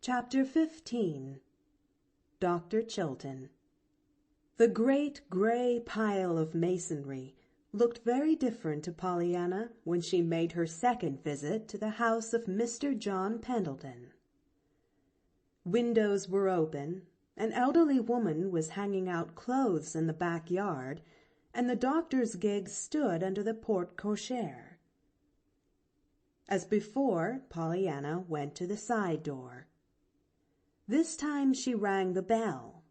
Chapter 15. Dr. Chilton. The great gray pile of masonry looked very different to Pollyanna when she made her second visit to the house of Mr. John Pendleton. Windows were open, an elderly woman was hanging out clothes in the backyard, and the doctor's gig stood under the porte-cochere. As before, Pollyanna went to the side door. This time she rang the bell.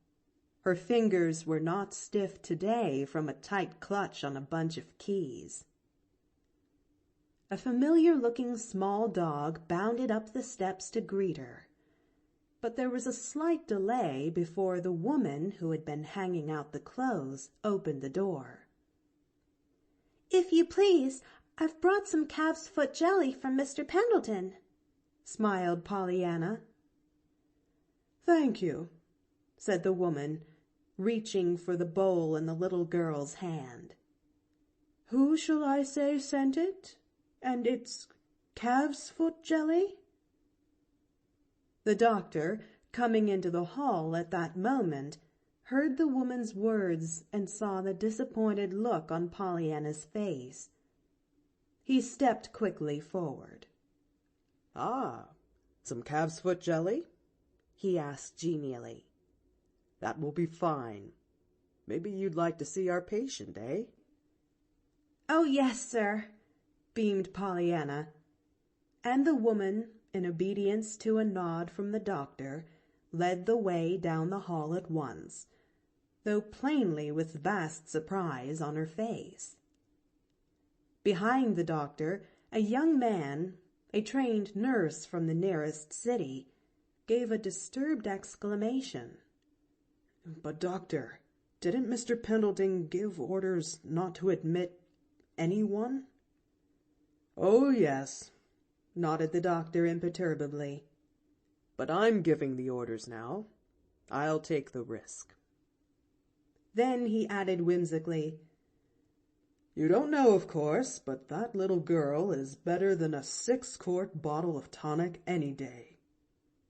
Her fingers were not stiff today from a tight clutch on a bunch of keys. A familiar-looking small dog bounded up the steps to greet her, but there was a slight delay before the woman who had been hanging out the clothes opened the door. "If you please, I've brought some calf's foot jelly from Mr. Pendleton," smiled Pollyanna. "Thank you," said the woman, reaching for the bowl in the little girl's hand. "Who shall I say sent it? And it's calf's foot jelly?" The doctor, coming into the hall at that moment, heard the woman's words and saw the disappointed look on Pollyanna's face. He stepped quickly forward. "Ah, some calf's foot jelly?" he asked genially. "That will be fine. Maybe you'd like to see our patient, eh?" "Oh, yes, sir," beamed Pollyanna, and the woman, in obedience to a nod from the doctor, led the way down the hall at once, though plainly with vast surprise on her face. Behind the doctor, a young man, a trained nurse from the nearest city, gave a disturbed exclamation. "But, doctor, didn't Mr. Pendleton give orders not to admit anyone?" "Oh, yes," nodded the doctor imperturbably. "But I'm giving the orders now. I'll take the risk." Then he added whimsically, "You don't know, of course, but that little girl is better than a 6-quart bottle of tonic any day.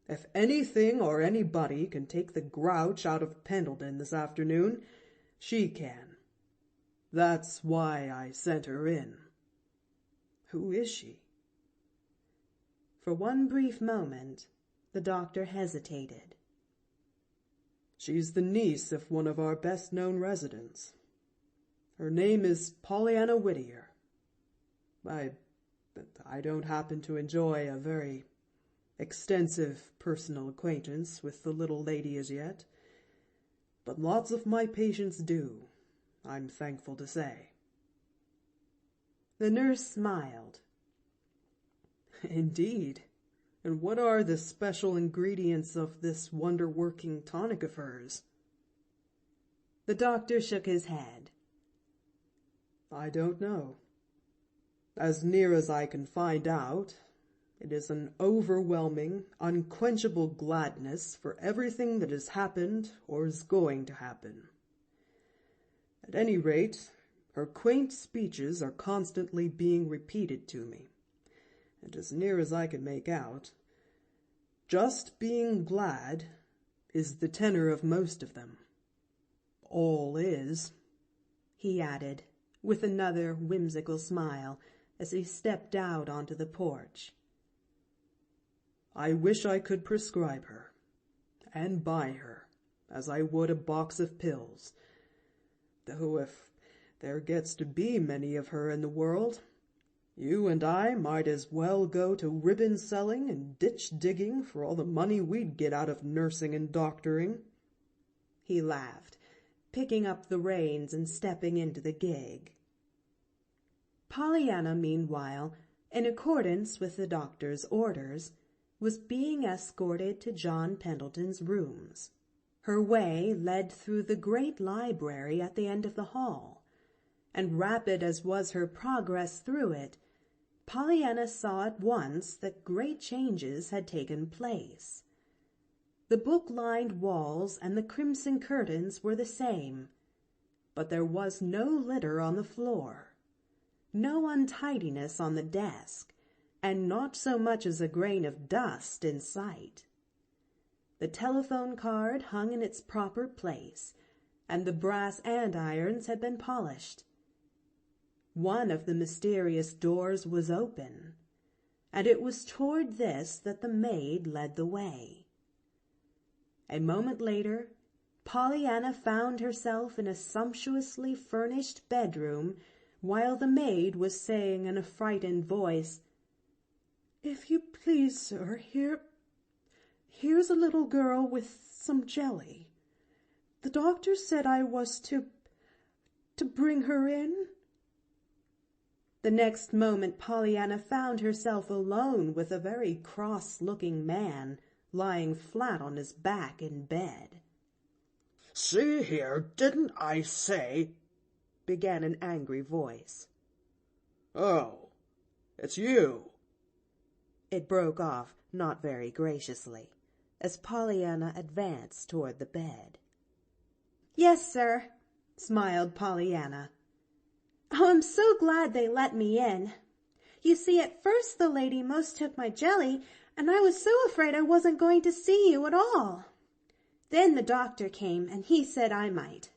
If anything or anybody can take the grouch out of Pendleton this afternoon, she can. That's why I sent her in." "Who is she?" For one brief moment, the doctor hesitated. "She's the niece of one of our best-known residents. Her name is Pollyanna Whittier. I don't happen to enjoy a very extensive personal acquaintance with the little lady as yet, but lots of my patients do, I'm thankful to say." The nurse smiled. "Indeed? And what are the special ingredients of this wonder-working tonic of hers?" The doctor shook his head. "I don't know. As near as I can find out, it is an overwhelming, unquenchable gladness for everything that has happened or is going to happen. At any rate, her quaint speeches are constantly being repeated to me, and as near as I can make out, just being glad is the tenor of most of them. All is," he added, with another whimsical smile, as he stepped out onto the porch. "I wish I could prescribe her, and buy her, as I would a box of pills. Though if there gets to be many of her in the world, you and I might as well go to ribbon-selling and ditch-digging for all the money we'd get out of nursing and doctoring." He laughed, picking up the reins and stepping into the gig. Pollyanna, meanwhile, in accordance with the doctor's orders, was being escorted to John Pendleton's rooms. Her way led through the great library at the end of the hall, and rapid as was her progress through it, Pollyanna saw at once that great changes had taken place. The book-lined walls and the crimson curtains were the same, but there was no litter on the floor, no untidiness on the desk, and not so much as a grain of dust in sight. The telephone card hung in its proper place, and the brass andirons had been polished. One of the mysterious doors was open, and it was toward this that the maid led the way. A moment later, Pollyanna found herself in a sumptuously furnished bedroom, while the maid was saying in a frightened voice, "If you please, sir, here's a little girl with some jelly. The doctor said I was to bring her in." The next moment Pollyanna found herself alone with a very cross-looking man lying flat on his back in bed. "See here, didn't I say—" began an angry voice. "Oh, it's you." It broke off not very graciously, as Pollyanna advanced toward the bed. "Yes, sir," smiled Pollyanna. "Oh, I'm so glad they let me in. You see, at first the lady most took my jelly, and I was so afraid I wasn't going to see you at all. Then the doctor came, and he said I might.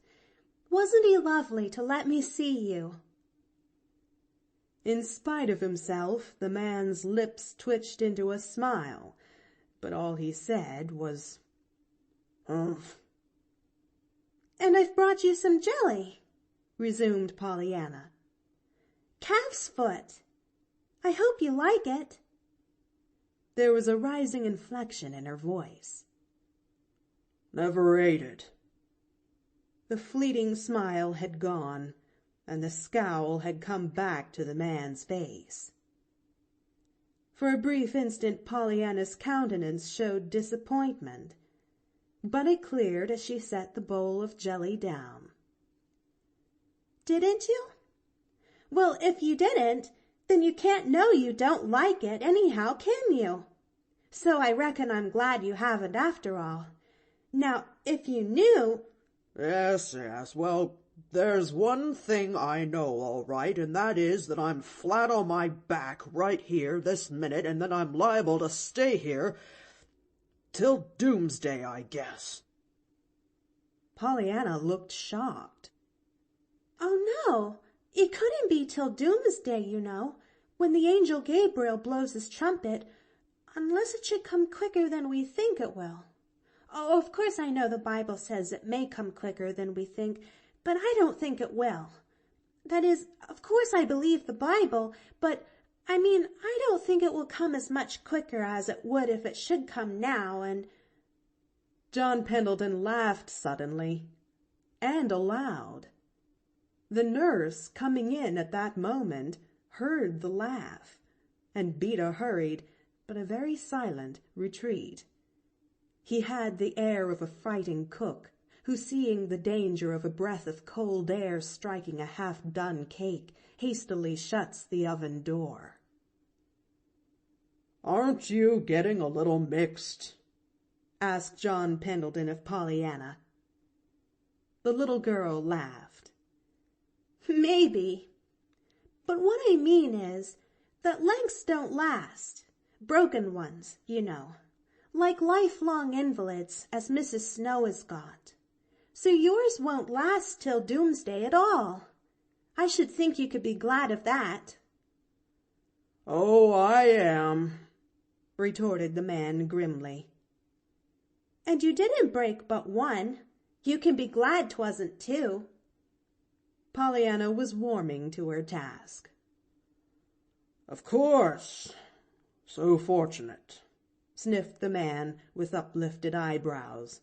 Wasn't he lovely to let me see you?" In spite of himself, the man's lips twitched into a smile, but all he said was, "Humph." "And I've brought you some jelly," resumed Pollyanna. "Calf's foot. I hope you like it." There was a rising inflection in her voice. "Never ate it." The fleeting smile had gone, and the scowl had come back to the man's face. For a brief instant Pollyanna's countenance showed disappointment, but it cleared as she set the bowl of jelly down. "Didn't you? Well, if you didn't, then you can't know you don't like it anyhow, can you? So I reckon I'm glad you haven't after all. Now, if you knew—" Yes, well, there's one thing I know all right, and that is that I'm flat on my back right here this minute, and that I'm liable to stay here till doomsday, I guess." Pollyanna looked shocked. "Oh, no, it couldn't be till doomsday, you know, when the angel Gabriel blows his trumpet, unless it should come quicker than we think it will. Oh, of course I know the Bible says it may come quicker than we think, but I don't think it will. That is, of course I believe the Bible, but I don't think it will come as much quicker as it would if it should come now, and—" John Pendleton laughed suddenly, and aloud. The nurse, coming in at that moment, heard the laugh, and beat a hurried, but a very silent retreat. He had the air of a frightened cook, who, seeing the danger of a breath of cold air striking a half-done cake, hastily shuts the oven door. "Aren't you getting a little mixed?" asked John Pendleton of Pollyanna. The little girl laughed. "Maybe. But what I mean is that lengths don't last. Broken ones, you know. Like lifelong invalids, as Mrs. Snow has got. So yours won't last till doomsday at all. I should think you could be glad of that." "Oh, I am," retorted the man grimly. "And you didn't break but one. You can be glad 'twasn't two." Pollyanna was warming to her task. "Of course. So fortunate," sniffed the man with uplifted eyebrows.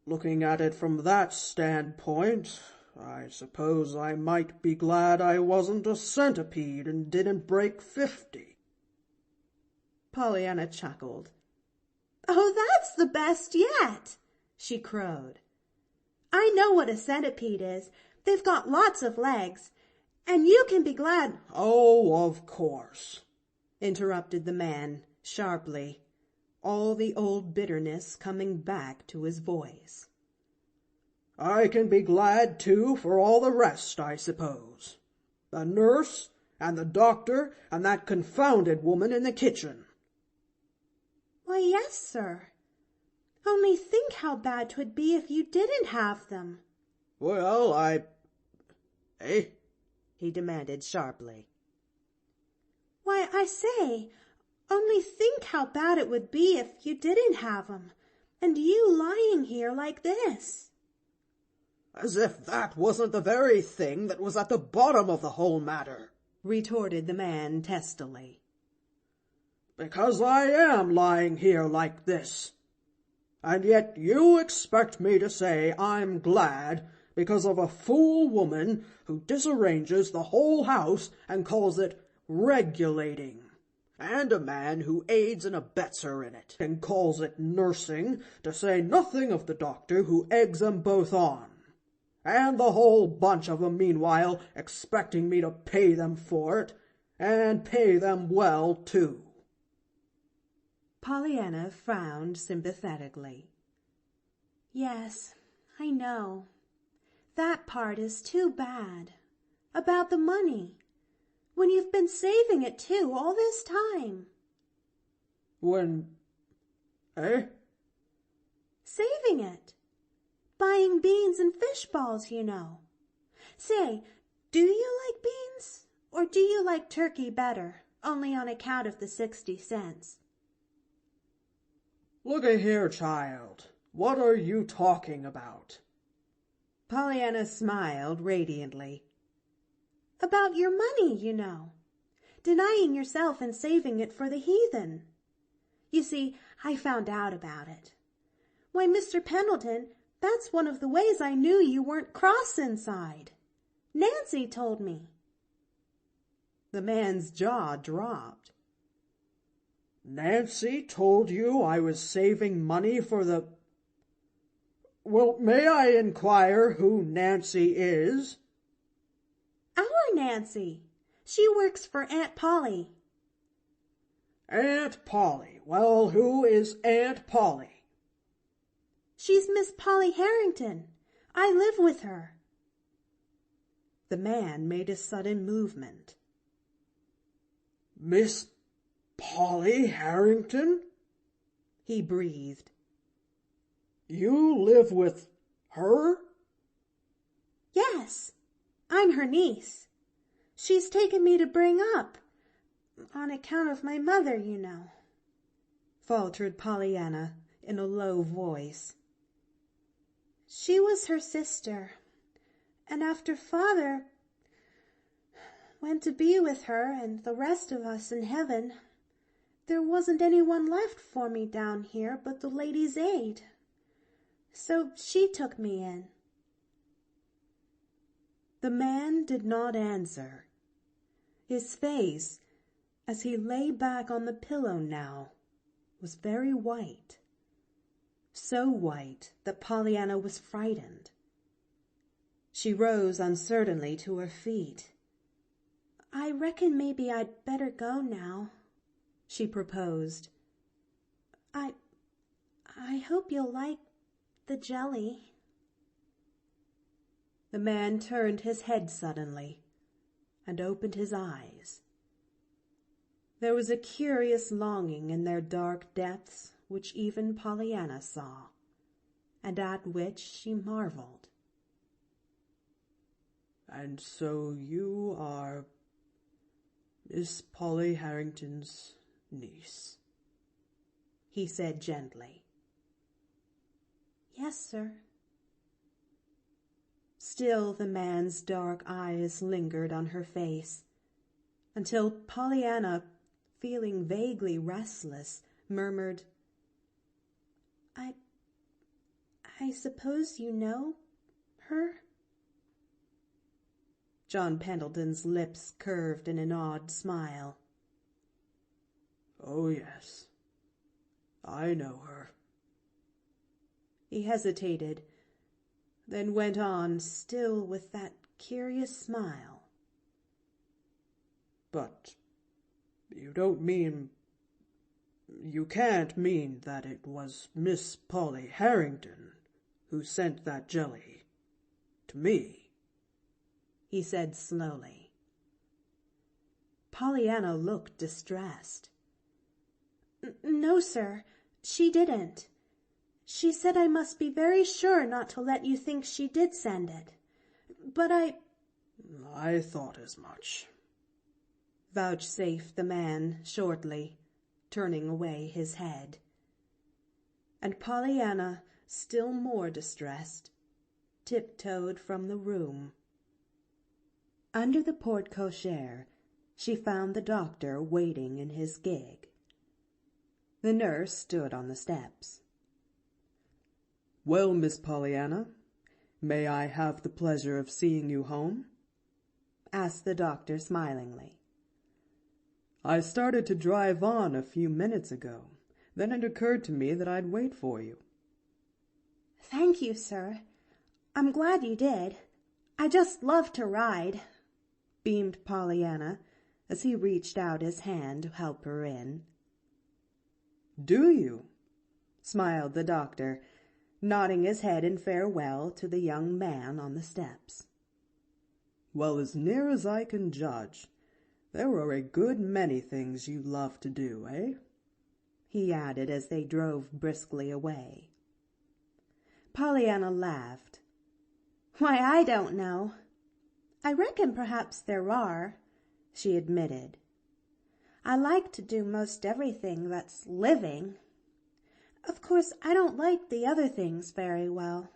"Looking at it from that standpoint, I suppose I might be glad I wasn't a centipede and didn't break 50. Pollyanna chuckled. "Oh, that's the best yet," she crowed. "I know what a centipede is. They've got lots of legs, and you can be glad—" "Oh, of course," interrupted the man sharply, all the old bitterness coming back to his voice. "I can be glad, too, for all the rest, I suppose. The nurse, and the doctor, and that confounded woman in the kitchen." "Why, yes, sir. Only think how bad 'twould be if you didn't have them. Well, Eh? he demanded sharply. Why, I say, only think how bad it would be if you didn't have 'em, and you lying here like this. As if that wasn't the very thing that was at the bottom of the whole matter, retorted the man testily. Because I am lying here like this. And yet you expect me to say I'm glad because of a fool woman who disarranges the whole house and calls it regulating, and a man who aids and abets her in it and calls it nursing, to say nothing of the doctor who eggs 'em both on, and the whole bunch of 'em meanwhile expecting me to pay them for it, and pay them well too. Pollyanna frowned sympathetically. Yes, I know. That part is too bad. About the money. When you've been saving it, too, all this time. Saving it. Buying beans and fish balls, you know. Say, do you like beans? Or do you like turkey better, only on account of the 60 cents? Look-a here, child. What are you talking about? Pollyanna smiled radiantly. About your money, you know. Denying yourself and saving it for the heathen. You see, I found out about it. Why, Mr. Pendleton, that's one of the ways I knew you weren't cross inside. Nancy told me. The man's jaw dropped. Nancy told you I was saving money for the... Well, may I inquire who Nancy is? Our Nancy. She works for Aunt Polly. Aunt Polly. Well, who is Aunt Polly? She's Miss Polly Harrington. I live with her. The man made a sudden movement. Miss Polly Harrington? He breathed. You live with her? Yes, I'm her niece. She's taken me to bring up, on account of my mother, you know, faltered Pollyanna in a low voice. She was her sister, and after Father went to be with her and the rest of us in heaven, there wasn't anyone left for me down here but the Ladies' Aid. So she took me in. The man did not answer. His face, as he lay back on the pillow now, was very white. So white that Pollyanna was frightened. She rose uncertainly to her feet. I reckon maybe I'd better go now, she proposed. I hope you'll like the jelly. The man turned his head suddenly and opened his eyes. There was a curious longing in their dark depths which even Pollyanna saw, and at which she marveled. And so you are Miss Polly Harrington's niece, he said gently. Yes, sir. Still the man's dark eyes lingered on her face, until Pollyanna, feeling vaguely restless, murmured, I suppose you know her? John Pendleton's lips curved in an odd smile. Oh, yes, I know her. He hesitated, then went on, still with that curious smile. But you can't mean that it was Miss Polly Harrington who sent that jelly to me, he said slowly. Pollyanna looked distressed. No, sir, she didn't. She said I must be very sure not to let you think she did send it. But I thought as much, vouchsafed the man shortly, turning away his head. And Pollyanna, still more distressed, tiptoed from the room. Under the porte-cochere, she found the doctor waiting in his gig. The nurse stood on the steps. "Well, Miss Pollyanna, may I have the pleasure of seeing you home?" asked the doctor smilingly. "I started to drive on a few minutes ago. Then it occurred to me that I'd wait for you." thank you, sir. I'm glad you did. I just love to ride, beamed Pollyanna as he reached out his hand to help her in. "Do you?" smiled the doctor, nodding his head in farewell to the young man on the steps. "Well, as near as I can judge, there are a good many things you love to do, eh?" he added as they drove briskly away. Pollyanna laughed. Why, I don't know. I reckon perhaps there are, she admitted. I like to do most everything that's living. Of course, I don't like the other things very well.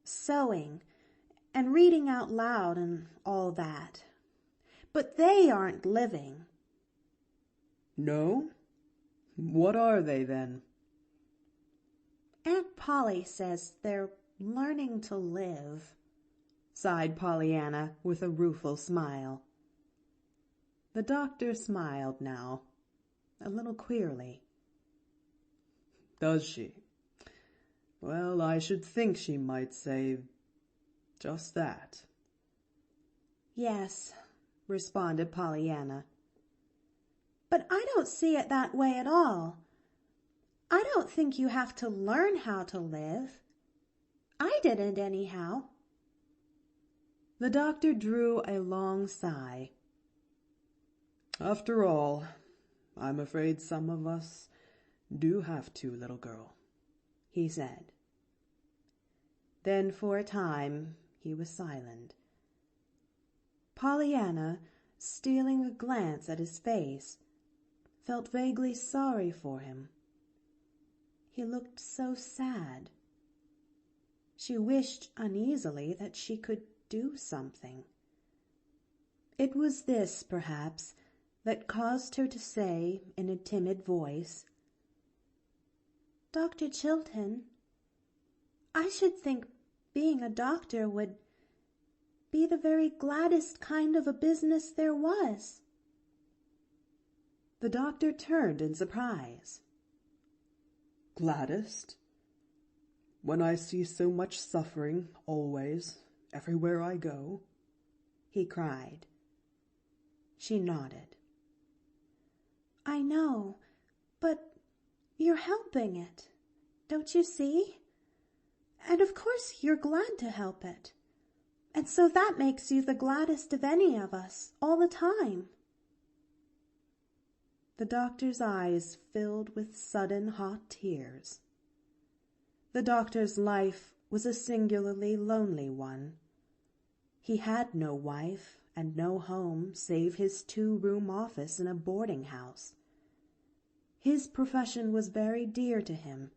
Sewing and reading out loud and all that. But they aren't living. "No? What are they, then?" Aunt Polly says they're learning to live, sighed Pollyanna with a rueful smile. The doctor smiled now, a little queerly. "Does she? Well, I should think she might say just that." Yes, responded Pollyanna. But I don't see it that way at all. I don't think you have to learn how to live. I didn't anyhow. The doctor drew a long sigh. "After all, I'm afraid some of us do have to, little girl," he said. Then for a time he was silent. Pollyanna, stealing a glance at his face, felt vaguely sorry for him. He looked so sad. She wished uneasily that she could do something. It was this, perhaps, that caused her to say in a timid voice, Dr. Chilton, I should think being a doctor would be the very gladdest kind of a business there was. The doctor turned in surprise. "Gladdest? When I see so much suffering, always, everywhere I go?" he cried. She nodded. I know, but you're helping it, don't you see? And of course you're glad to help it. And so that makes you the gladdest of any of us, all the time. The doctor's eyes filled with sudden hot tears. The doctor's life was a singularly lonely one. He had no wife and no home save his 2-room office in a boarding house. His profession was very dear to him.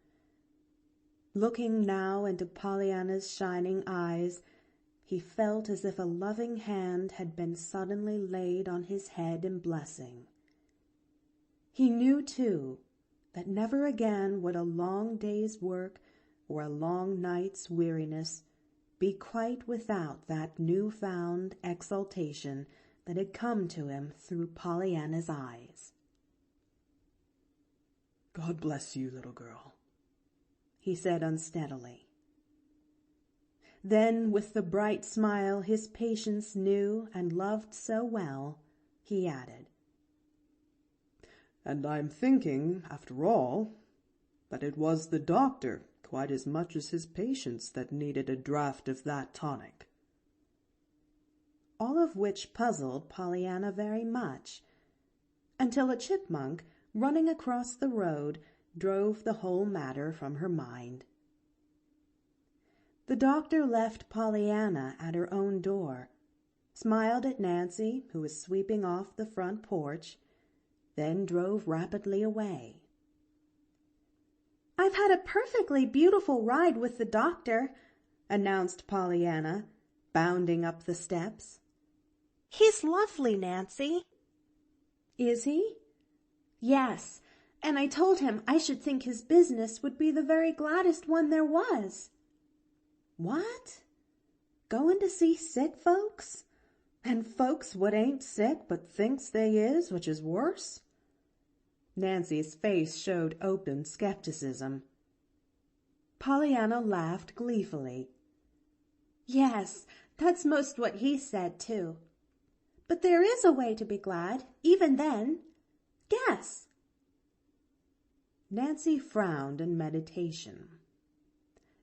Looking now into Pollyanna's shining eyes, he felt as if a loving hand had been suddenly laid on his head in blessing. He knew, too, that never again would a long day's work or a long night's weariness be quite without that new-found exaltation that had come to him through Pollyanna's eyes. "God bless you, little girl," he said unsteadily. Then, with the bright smile his patients knew and loved so well, he added, "And I'm thinking, after all, that it was the doctor quite as much as his patients that needed a draught of that tonic." All of which puzzled Pollyanna very much, until a chipmunk, running across the road, drove the whole matter from her mind. The doctor left Pollyanna at her own door, smiled at Nancy, who was sweeping off the front porch, then drove rapidly away. "I've had a perfectly beautiful ride with the doctor," announced Pollyanna, bounding up the steps. "He's lovely, Nancy." "Is he?" "Yes, and I told him I should think his business would be the very gladdest one there was." "What? Goin' to see sick folks? And folks what ain't sick but thinks they is, which is worse?" Nancy's face showed open skepticism. Pollyanna laughed gleefully. "Yes, that's most what he said, too. But there is a way to be glad, even then. Guess." Nancy frowned in meditation.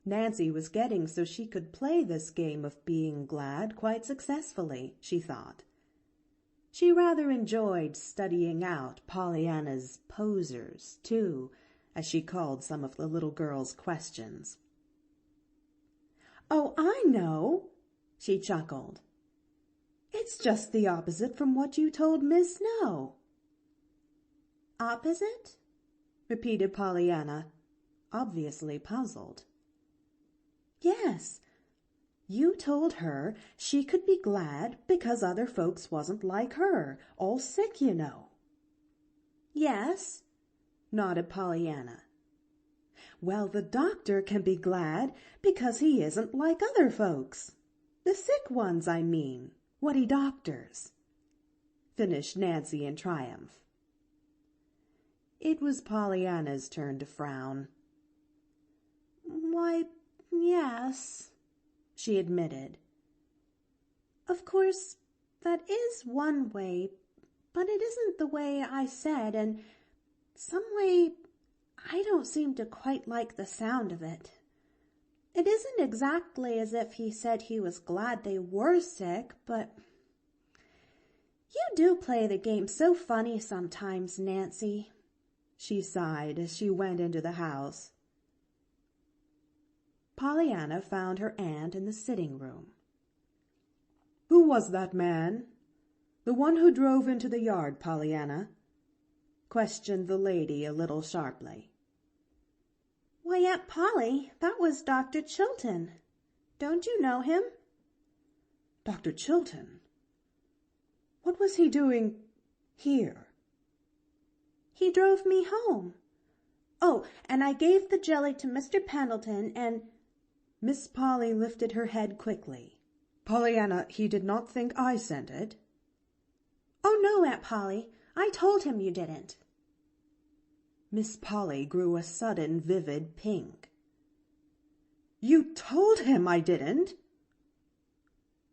Nancy was getting so she could play this game of being glad quite successfully, she thought. She rather enjoyed studying out Pollyanna's posers, too, as she called some of the little girl's questions. "Oh, I know," she chuckled. "It's just the opposite from what you told Miss Snow." "Opposite?" repeated Pollyanna, obviously puzzled. "Yes. You told her she could be glad because other folks wasn't like her, all sick, you know." "Yes," nodded Pollyanna. "Well, the doctor can be glad because he isn't like other folks. The sick ones, I mean, what he doctors," finished Nancy in triumph. It was Pollyanna's turn to frown. "Why, yes," she admitted. "Of course, that is one way, but it isn't the way I said, and some way I don't seem to quite like the sound of it. It isn't exactly as if he said he was glad they were sick, but you do play the game so funny sometimes, Nancy," she sighed as she went into the house. Pollyanna found her aunt in the sitting room. "Who was that man? The one who drove into the yard, Pollyanna?" questioned the lady a little sharply. "Why, Aunt Polly, that was Dr. Chilton. Don't you know him?" "Dr. Chilton? What was he doing here?" "He drove me home. Oh, and I gave the jelly to Mr. Pendleton, and—" Miss Polly lifted her head quickly. "Pollyanna, he did not think I sent it?" "Oh, no, Aunt Polly, I told him you didn't." Miss Polly grew a sudden vivid pink. "You told him I didn't?"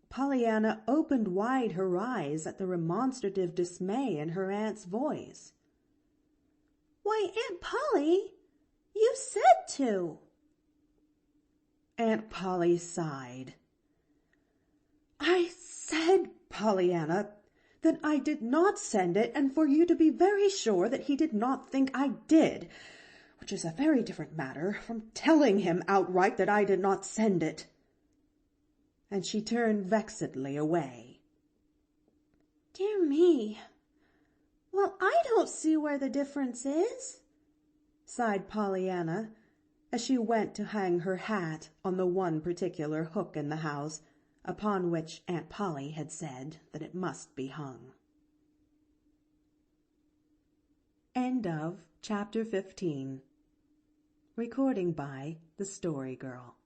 Pollyanna opened wide her eyes at the remonstrative dismay in her aunt's voice. "Why, Aunt Polly, you said to." Aunt Polly sighed. "I said, Pollyanna, that I did not send it, and for you to be very sure that he did not think I did, which is a very different matter from telling him outright that I did not send it." And she turned vexedly away. "Dear me. Well, I don't see where the difference is," sighed Pollyanna, as she went to hang her hat on the one particular hook in the house upon which Aunt Polly had said that it must be hung. End of Chapter 15. Recording by The Story Girl.